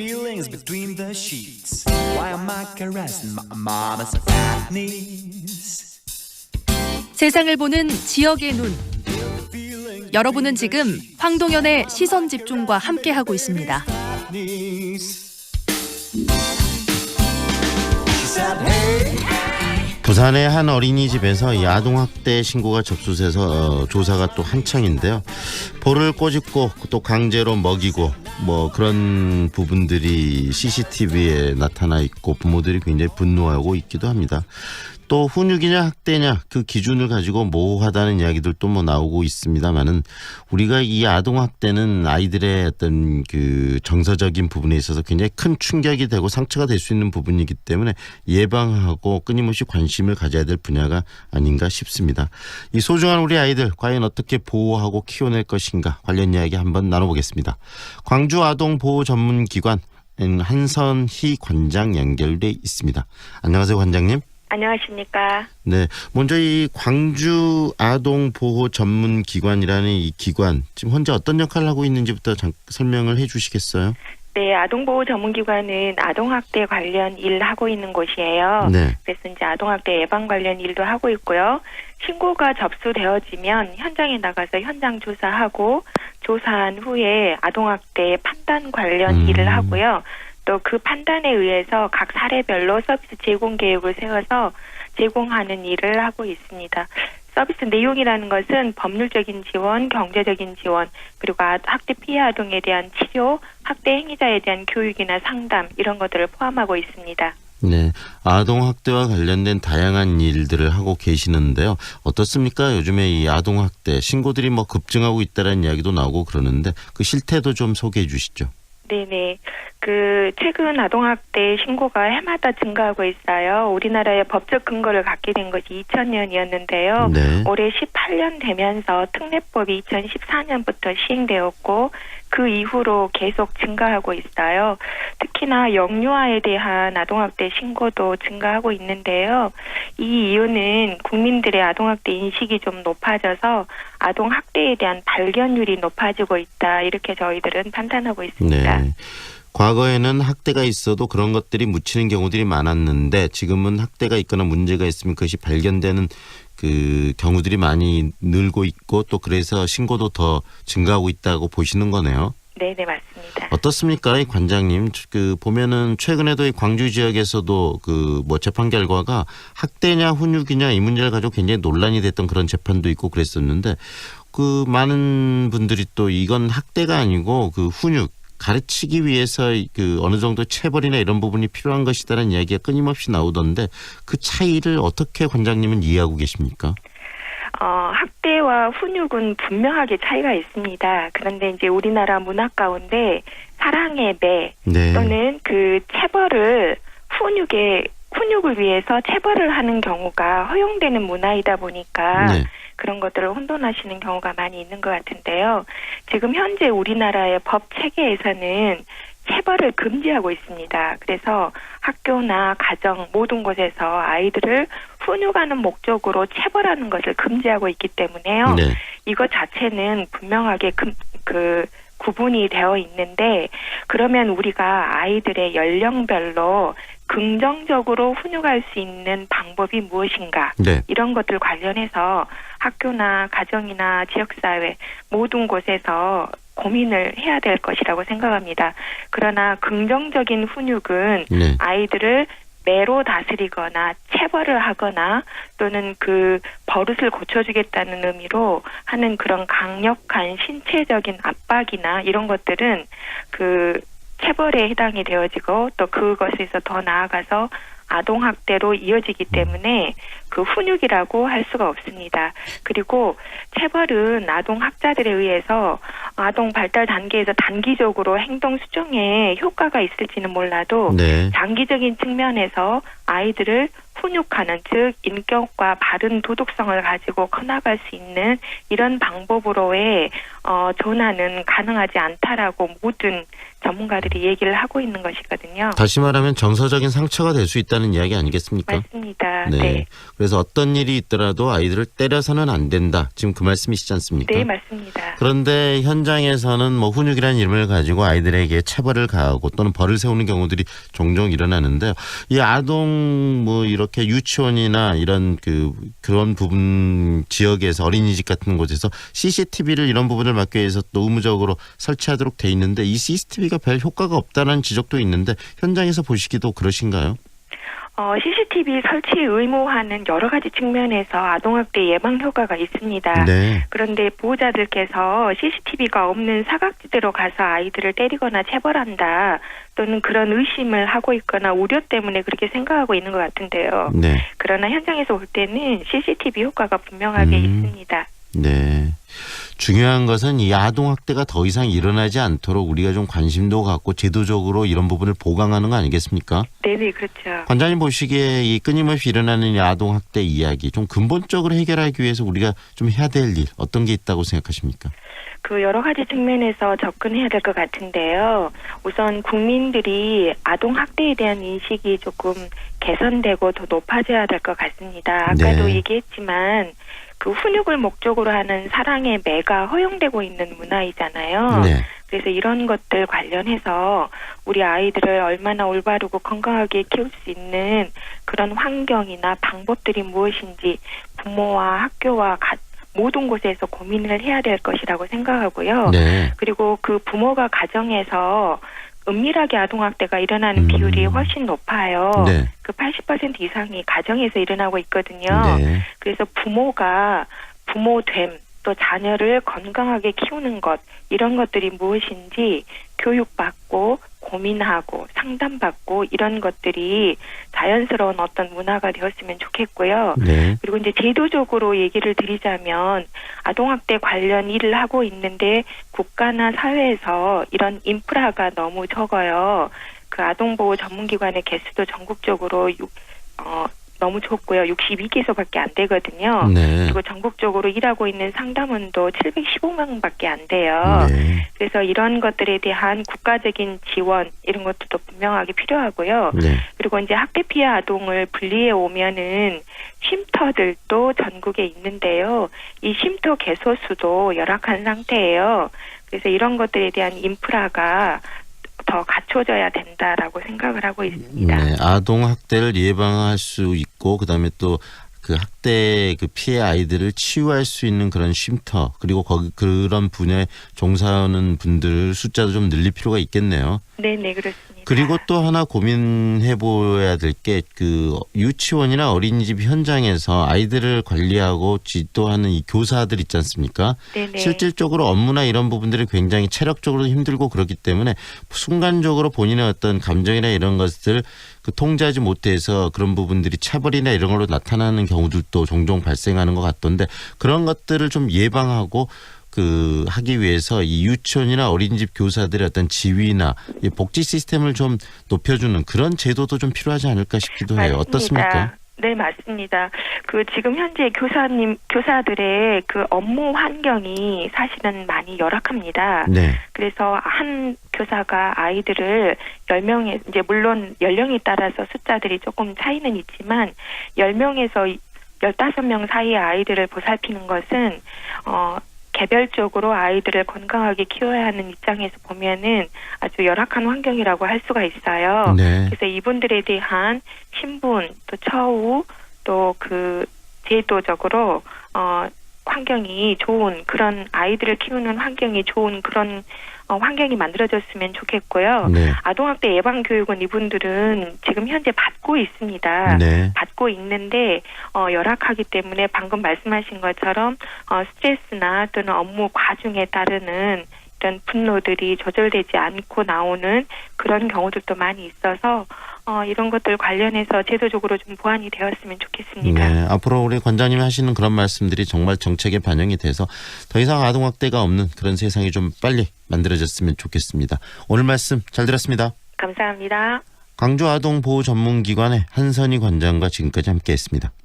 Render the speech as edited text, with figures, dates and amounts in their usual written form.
feelings between the sheets. Why am I caressing my mama's fat knees? 세상을 보는 지역의 눈. 여러분은 지금 황동연의 시선 집중과 함께하고 있습니다. 부산의 한 어린이집에서 이 아동학대 신고가 접수돼서 조사가 또 한창인데요. 볼을 꼬집고 또 강제로 먹이고 뭐 그런 부분들이 CCTV에 나타나 있고 부모들이 굉장히 분노하고 있기도 합니다. 또 훈육이냐 학대냐 그 기준을 가지고 모호하다는 이야기들도 뭐 나오고 있습니다만은 우리가 이 아동학대는 아이들의 어떤 그 정서적인 부분에 있어서 굉장히 큰 충격이 되고 상처가 될 수 있는 부분이기 때문에 예방하고 끊임없이 관심을 가져야 될 분야가 아닌가 싶습니다. 이 소중한 우리 아이들 과연 어떻게 보호하고 키워낼 것인가 관련 이야기 한번 나눠보겠습니다. 광주 아동보호전문기관 한선희 관장 연결돼 있습니다. 안녕하세요, 관장님. 안녕하십니까. 네, 먼저 이 광주 아동보호전문기관이라는 이 기관 지금 현재 어떤 역할을 하고 있는지부터 설명을 해주시겠어요? 네, 아동보호전문기관은 아동학대 관련 일 하고 있는 곳이에요. 네. 그래서 이제 아동학대 예방 관련 일도 하고 있고요. 신고가 접수되어지면 현장에 나가서 현장 조사하고 조사한 후에 아동학대 판단 관련 일을 하고요. 또 그 판단에 의해서 각 사례별로 서비스 제공 계획을 세워서 제공하는 일을 하고 있습니다. 서비스 내용이라는 것은 법률적인 지원, 경제적인 지원, 그리고 학대 피해 아동에 대한 치료, 학대 행위자에 대한 교육이나 상담 이런 것들을 포함하고 있습니다. 네, 아동학대와 관련된 다양한 일들을 하고 계시는데요. 어떻습니까? 요즘에 이 아동학대 신고들이 뭐 급증하고 있다는 이야기도 나오고 그러는데 그 실태도 좀 소개해 주시죠. 네네. 최근 아동학대 신고가 해마다 증가하고 있어요. 우리나라의 법적 근거를 갖게 된 것이 2000년이었는데요. 네. 올해 18년 되면서 특례법이 2014년부터 시행되었고 그 이후로 계속 증가하고 있어요. 특히나 영유아에 대한 아동학대 신고도 증가하고 있는데요. 이 이유는 국민들의 아동학대 인식이 좀 높아져서 아동학대에 대한 발견율이 높아지고 있다. 이렇게 저희들은 판단하고 있습니다. 네. 과거에는 학대가 있어도 그런 것들이 묻히는 경우들이 많았는데 지금은 학대가 있거나 문제가 있으면 그것이 발견되는 그 경우들이 많이 늘고 있고 또 그래서 신고도 더 증가하고 있다고 보시는 거네요. 네, 맞습니다. 어떻습니까, 이 관장님? 그 보면은 최근에도 이 광주 지역에서도 그 뭐 재판 결과가 학대냐 훈육이냐 이 문제를 가지고 굉장히 논란이 됐던 그런 재판도 있고 그랬었는데 그 많은 분들이 또 이건 학대가 아니고 그 훈육 가르치기 위해서 그 어느 정도 체벌이나 이런 부분이 필요한 것이다라는 이야기가 끊임없이 나오던데 그 차이를 어떻게 관장님은 이해하고 계십니까? 학대와 훈육은 분명하게 차이가 있습니다. 그런데 이제 우리나라 문화 가운데 사랑의 매 네. 또는 그 체벌을 훈육을 위해서 체벌을 하는 경우가 허용되는 문화이다 보니까 네. 그런 것들을 혼돈하시는 경우가 많이 있는 것 같은데요. 지금 현재 우리나라의 법 체계에서는 체벌을 금지하고 있습니다. 그래서 학교나 가정 모든 곳에서 아이들을 훈육하는 목적으로 체벌하는 것을 금지하고 있기 때문에요. 네. 이것 자체는 분명하게 구분이 되어 있는데 그러면 우리가 아이들의 연령별로 긍정적으로 훈육할 수 있는 방법이 무엇인가 네. 이런 것들 관련해서 학교나 가정이나 지역사회 모든 곳에서 고민을 해야 될 것이라고 생각합니다. 그러나 긍정적인 훈육은 네. 아이들을 매로 다스리거나 체벌을 하거나 또는 그 버릇을 고쳐주겠다는 의미로 하는 그런 강력한 신체적인 압박이나 이런 것들은 그 체벌에 해당이 되어지고 또 그것에서 더 나아가서 아동학대로 이어지기 때문에 그 훈육이라고 할 수가 없습니다. 그리고 체벌은 아동학자들에 의해서 아동 발달 단계에서 단기적으로 행동 수정에 효과가 있을지는 몰라도 네. 장기적인 측면에서 아이들을 훈육하는, 즉 인격과 바른 도덕성을 가지고 커나갈 수 있는 이런 방법으로의 전환은 가능하지 않다라고 모든 전문가들이 얘기를 하고 있는 것이거든요. 다시 말하면 정서적인 상처가 될 수 있다는 이야기 아니겠습니까? 맞습니다. 네. 네. 그래서 어떤 일이 있더라도 아이들을 때려서는 안 된다. 지금 그 말씀이시지 않습니까? 네, 맞습니다. 그런데 현장에서는 뭐 훈육이라는 이름을 가지고 아이들에게 체벌을 가하고 또는 벌을 세우는 경우들이 종종 일어나는데요. 이 아동 뭐 이렇게 유치원이나 이런 그런 부분 지역에서 어린이집 같은 곳에서 CCTV를 이런 부분을 막기 위해서 또 의무적으로 설치하도록 돼 있는데 이 CCTV가 별 효과가 없다는 지적도 있는데 현장에서 보시기도 그러신가요? CCTV 설치 의무화는 여러 가지 측면에서 아동학대 예방 효과가 있습니다. 네. 그런데 보호자들께서 CCTV가 없는 사각지대로 가서 아이들을 때리거나 체벌한다 또는 그런 의심을 하고 있거나 우려 때문에 그렇게 생각하고 있는 것 같은데요. 네. 그러나 현장에서 볼 때는 CCTV 효과가 분명하게 있습니다. 네. 중요한 것은 이 아동학대가 더 이상 일어나지 않도록 우리가 좀 관심도 갖고 제도적으로 이런 부분을 보강하는 거 아니겠습니까? 네네, 그렇죠. 관장님 보시기에 이 끊임없이 일어나는 이 아동학대 이야기 좀 근본적으로 해결하기 위해서 우리가 좀 해야 될 일 어떤 게 있다고 생각하십니까? 그 여러 가지 측면에서 접근해야 될 것 같은데요. 우선 국민들이 아동학대에 대한 인식이 조금 개선되고 더 높아져야 될 것 같습니다. 아까도 네. 얘기했지만 그 훈육을 목적으로 하는 사랑의 매가 허용되고 있는 문화이잖아요. 네. 그래서 이런 것들 관련해서 우리 아이들을 얼마나 올바르고 건강하게 키울 수 있는 그런 환경이나 방법들이 무엇인지 부모와 학교와 모든 곳에서 고민을 해야 될 것이라고 생각하고요. 네. 그리고 그 부모가 가정에서 은밀하게 아동학대가 일어나는 비율이 훨씬 높아요. 네. 그 80% 이상이 가정에서 일어나고 있거든요. 네. 그래서 부모가 부모됨 또 자녀를 건강하게 키우는 것 이런 것들이 무엇인지 교육받고 고민하고 상담받고 이런 것들이 자연스러운 어떤 문화가 되었으면 좋겠고요. 네. 그리고 이제 제도적으로 얘기를 드리자면 아동학대 관련 일을 하고 있는데 국가나 사회에서 이런 인프라가 너무 적어요. 그 아동보호 전문기관의 개수도 전국적으로 너무 적고요. 62개소밖에 안 되거든요. 네. 그리고 전국적으로 일하고 있는 상담원도 715명밖에 안 돼요. 네. 그래서 이런 것들에 대한 국가적인 지원 이런 것도 분명하게 필요하고요. 네. 그리고 이제 학대 피해 아동을 분리해 오면은 쉼터들도 전국에 있는데요. 이 쉼터 개소 수도 열악한 상태예요. 그래서 이런 것들에 대한 인프라가 더 갖춰져야 된다라고 생각을 하고 있습니다. 네, 아동 학대를 예방할 수 있고 그다음에 또 그 학대 그 피해 아이들을 치유할 수 있는 그런 쉼터 그리고 거기 그런 분야에 종사하는 분들 숫자도 좀 늘릴 필요가 있겠네요. 네네 그렇습니다. 그리고 또 하나 고민해 보아야 될 게 그 유치원이나 어린이집 현장에서 아이들을 관리하고 지도하는 이 교사들 있지 않습니까? 네네. 실질적으로 업무나 이런 부분들이 굉장히 체력적으로 힘들고 그렇기 때문에 순간적으로 본인의 어떤 감정이나 이런 것들을 그 통제하지 못해서 그런 부분들이 체벌이나 이런 걸로 나타나는 경우들도 종종 발생하는 것 같던데 그런 것들을 좀 예방하고 하기 위해서 이 유치원이나 어린이집 교사들의 어떤 지위나 이 복지 시스템을 좀 높여주는 그런 제도도 좀 필요하지 않을까 싶기도 해요. 맞습니다. 어떻습니까? 네, 맞습니다. 그 지금 현재 교사들의 그 업무 환경이 사실은 많이 열악합니다. 네. 그래서 한 교사가 아이들을 10명에 이제 물론 연령에 따라서 숫자들이 조금 차이는 있지만 10명에서 15명 사이의 아이들을 보살피는 것은 개별적으로 아이들을 건강하게 키워야 하는 입장에서 보면은 아주 열악한 환경이라고 할 수가 있어요. 네. 그래서 이분들에 대한 신분, 또 처우, 또 그 제도적으로 환경이 좋은 그런 아이들을 키우는 환경이 좋은 그런 환경이 만들어졌으면 좋겠고요. 네. 아동학대 예방 교육은 이분들은 지금 현재 받고 있습니다. 네. 받고 있는데 열악하기 때문에 방금 말씀하신 것처럼 스트레스나 또는 업무 과중에 따르는 이런 분노들이 조절되지 않고 나오는 그런 경우들도 많이 있어서 이런 것들 관련해서 제도적으로 좀 보완이 되었으면 좋겠습니다. 네, 앞으로 우리 관장님이 하시는 그런 말씀들이 정말 정책에 반영이 돼서 더 이상 아동학대가 없는 그런 세상이 좀 빨리 만들어졌으면 좋겠습니다. 오늘 말씀 잘 들었습니다. 감사합니다. 광주 아동 보호 전문기관의 한선희 관장과 지금까지 함께했습니다.